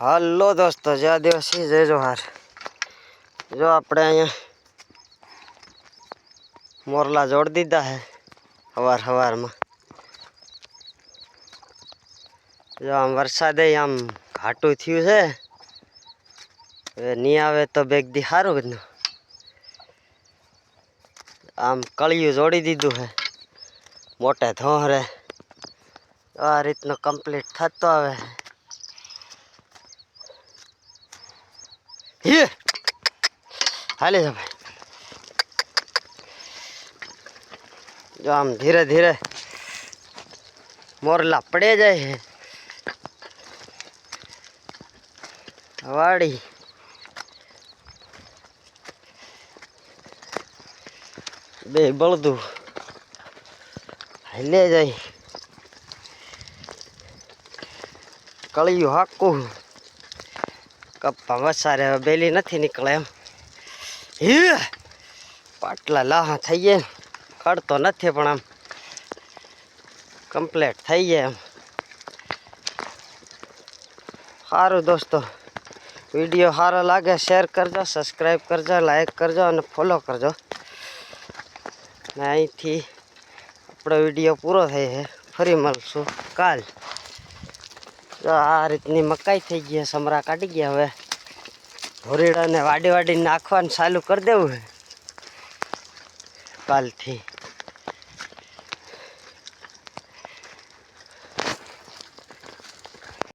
Hello દોસ્તો, જય આદિવાસી, જય જોહાર। જો આપણે અહીંયા મોરલા જોડ દીધા હે હવારમાં। જો આમ વરસાદે આમ ઘાટું થયું છે, હવે નહીં આવે તો બેગ દી સારું ને। આમ કળિયું જોડી દીધું હે મોટે ધોહરે, આ રીતનો કમ્પ્લીટ થતો આવે। ये हाले जा भाई, जो आम धीरे धीरे मोरला पड़े जाए है। वाड़ी बे बलदू हिले जाए, कलियू हाकू कप्पा वसारे बेली नहीं निकले एम। पाटला लाहा थी गए, कड़तो नहीं पण आम कम्प्लीट थी गए एम। सारू दोस्तों, वीडियो सारो लगे शेर करजो, सब्सक्राइब करजो, लाइक करजो और फॉलो करजो। अँ थी अपनो वीडियो पूरो थे है, फरी मळशुं काल। जो आ रीतनी मकाई थी गई, समरा काढ़ी गया, हवे धोरीड़ा ने वाडी वाडी नाखवानुं चालू कर देवुं है काल थी।